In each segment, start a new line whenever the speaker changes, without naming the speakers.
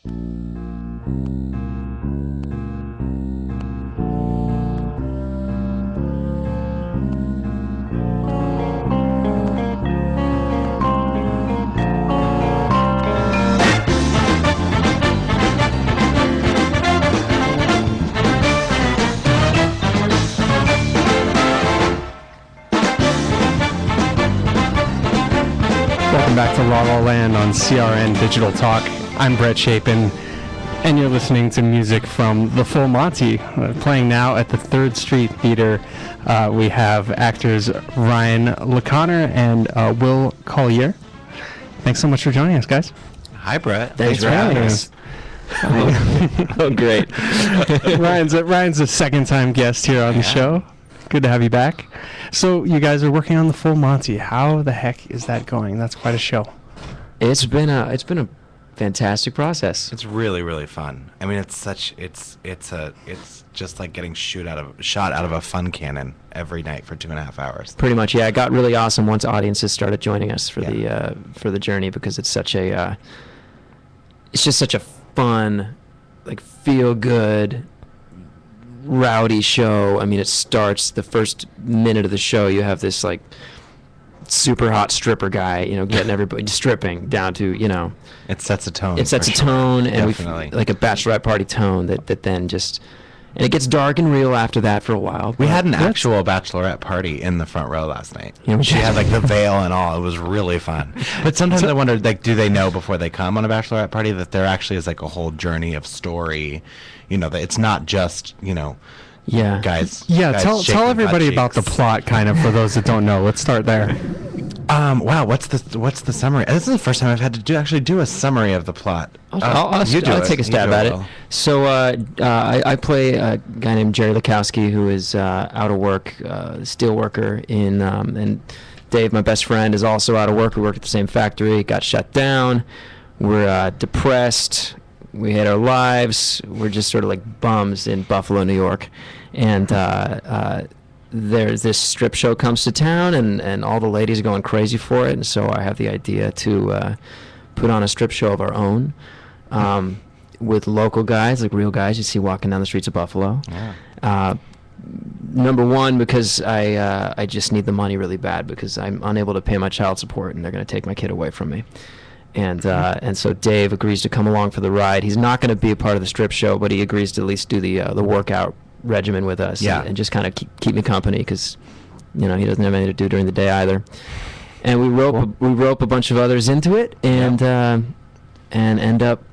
Welcome back to La La Land on CRN Digital Talk. I'm Brett Chapin, and you're listening to music from The Full Monty. Playing now at the 3rd Street Theater, we have actors Ryan LeConner and Will Collier. Thanks so much for joining us, guys.
Hi, Brett.
Thanks for having us. Oh, great.
Ryan's a second-time guest here on the show. Good to have you back. So you guys are working on The Full Monty. How the heck is that going? That's quite a show.
It's been a fantastic process.
It's really, really fun. I mean, it's just like getting shot out of a fun cannon every night for 2.5 hours.
Pretty much, yeah. It got really awesome once audiences started joining us for the journey, because it's just such a fun, like, feel good, rowdy show. I mean, it starts the first minute of the show. You have this like super hot stripper guy, getting everybody stripping down to,
It sets a tone.
It sets a tone, and
Definitely.
like a bachelorette party tone that then just, and it gets dark and real after that for a while.
We had an actual bachelorette party in the front row last night. She had like the veil and all. It was really fun. But sometimes I wonder, like, do they know before they come on a bachelorette party that there actually is like a whole journey of story? That it's not just, guys.
Yeah,
guys
tell everybody
butt
about the
cheeks.
plot, kind of, for those that don't know. Let's start there.
Wow, what's the summary? This is the first time I've had to do a summary of the plot.
I'll take a stab at it. So I play a guy named Jerry Lukowski, who is out of work, steel worker and Dave, my best friend, is also out of work. We work at the same factory. Got shut down. We're depressed. We hate our lives. We're just sort of like bums in Buffalo, New York, and there's this strip show comes to town, and all the ladies are going crazy for it, and so I have the idea to put on a strip show of our own, with local guys, like real guys you see walking down the streets of Buffalo.
Yeah.
Number one, because I just need the money really bad, because I'm unable to pay my child support, and they're going to take my kid away from me. And so Dave agrees to come along for the ride. He's not going to be a part of the strip show, but he agrees to at least do the workout regimen with us, and just kind of keep me company, because he doesn't have anything to do during the day either. And we rope a bunch of others into it, and end up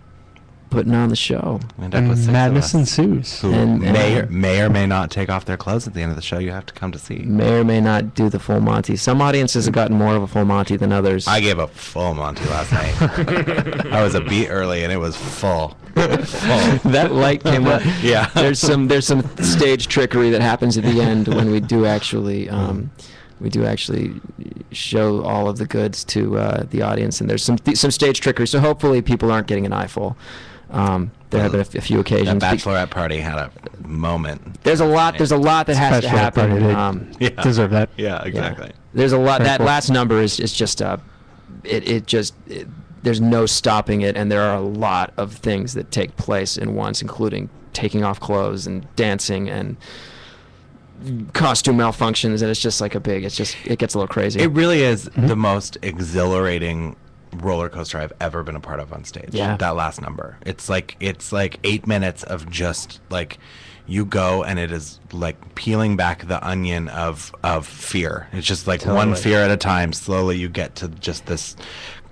putting on the show.
And madness ensues.
Who may or may not take off their clothes at the end of the show. You have to come to see.
May or may not do the full Monty. Some audiences have gotten more of a full Monty than others.
I gave a full Monty last night. I was a beat early, and it was full.
That light came up.
Yeah.
There's some stage trickery that happens at the end when we do actually show all of the goods to the audience, and there's some stage trickery. So hopefully people aren't getting an eyeful. There have been a few occasions.
That bachelorette party had a moment.
There's a lot that has to happen.
Deserve that.
Yeah, exactly.
Yeah. There's a lot.
Very
That
cool.
last number is just there's no stopping it, and there are a lot of things that take place in once, including taking off clothes and dancing and costume malfunctions, and it's just like it gets a little crazy.
It really is the most exhilarating roller coaster I've ever been a part of on stage.
Yeah.
That last number. It's like 8 minutes of just like you go, and it is like peeling back the onion of fear. It's just like one fear at a time. Slowly you get to just this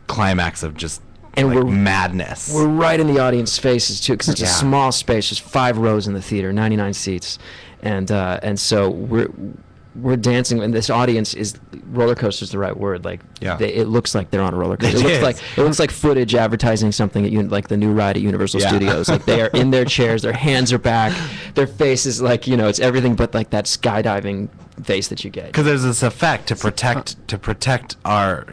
climax of just madness.
We're right in the audience faces too, because it's a small space, just 5 rows in the theater, 99 seats, and so we're dancing, and this audience is, roller coaster is the right word. Like, it looks like they're on a roller coaster. It looks like footage advertising something at like the new ride at Universal Studios. Like, they are in their chairs, their hands are back, their face is like, it's everything but like that skydiving face that you get.
Because there's this effect to protect our,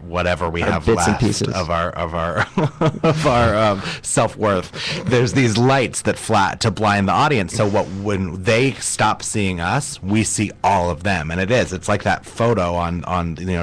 whatever we have
bits and
left
pieces.
of our of our self-worth. There's these lights that flat to blind the audience. So when they stop seeing us, we see all of them, and it's like that photo on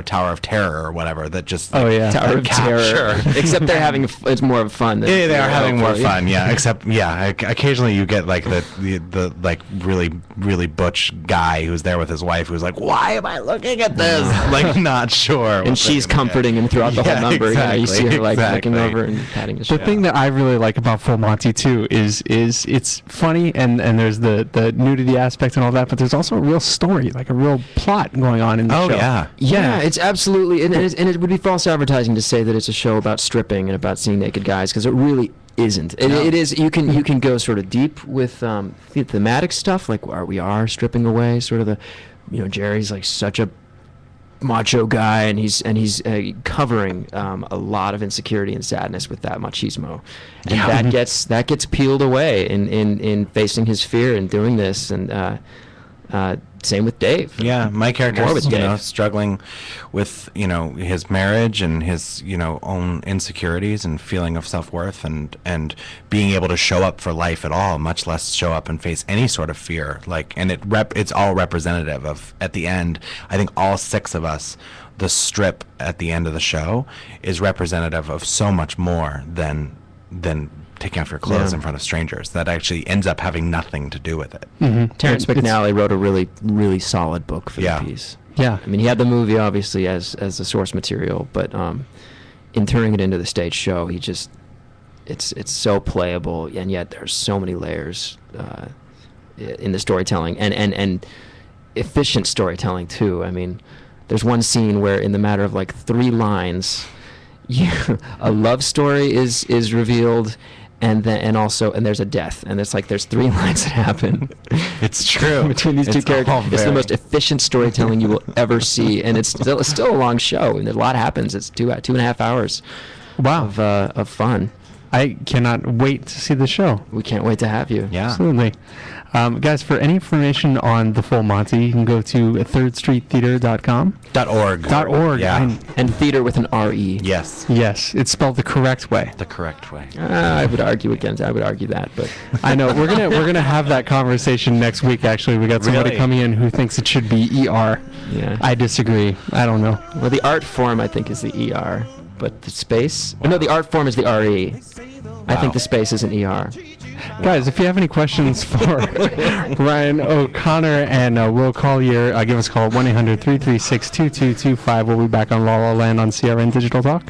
Tower of Terror or whatever that just
Tower of Terror. Except they're having it's more of fun.
Yeah, they are having more fun. Yeah, except occasionally you get like the like really butch guy who's there with his wife who's like, why am I looking at this? Like not sure.
And she's comforting him throughout the whole number.
Exactly,
you see her like looking over and patting his
The thing that I really like about Full Monty too is it's funny and there's the nudity aspect and all that, but there's also a real story, like a real plot going on in the show.
Yeah, it's absolutely, and it would be false advertising to say that it's a show about stripping and about seeing naked guys, because it really isn't. It is. You can go sort of deep with thematic stuff, like we are stripping away sort of the, Jerry's like such a macho guy, and he's covering a lot of insecurity and sadness with that machismo, and that gets peeled away in facing his fear and doing this, and same with Dave.
Yeah, my character is struggling with his marriage and his own insecurities and feeling of self-worth and being able to show up for life at all, much less show up and face any sort of fear. And it's all representative of, at the end, I think all 6 of us, the strip at the end of the show is representative of so much more than taking off your clothes in front of strangers. That actually ends up having nothing to do with it.
Mm-hmm. Terrence McNally wrote a really, really solid book for the piece.
Yeah.
I mean, he had the movie, obviously, as the source material, but in turning it into the stage show, it's so playable, and yet there's so many layers in the storytelling, and efficient storytelling, too. I mean, there's one scene where, in the matter of like 3 lines, a love story is revealed, and there's a death, and there's 3 lines that happen.
It's true.
Between these two characters, it's the most efficient storytelling you will ever see, and it's still a long show, and a lot happens. It's 2.5 hours.
Wow.
Of fun.
I cannot wait to see the show.
We can't wait to have you.
Yeah.
Absolutely. Guys, for any information on the Full Monty, you can go to thirdstreettheater.com.
.org.
Yeah.
And theater with an R-E.
Yes.
Yes, it's spelled the correct way.
The correct way.
I would argue that, but
I know we're gonna have that conversation next week. Actually, we got somebody coming in who thinks it should be ER.
Yeah.
I disagree. I don't know.
Well, the art form I think is the ER, but the space. No, the art form is the RE. I think the space is an ER.
Guys, if you have any questions for Ryan O'Connor and Will Collier, give us a call, 1-800-336-2225. We'll be back on La La Land on CRN Digital Talk.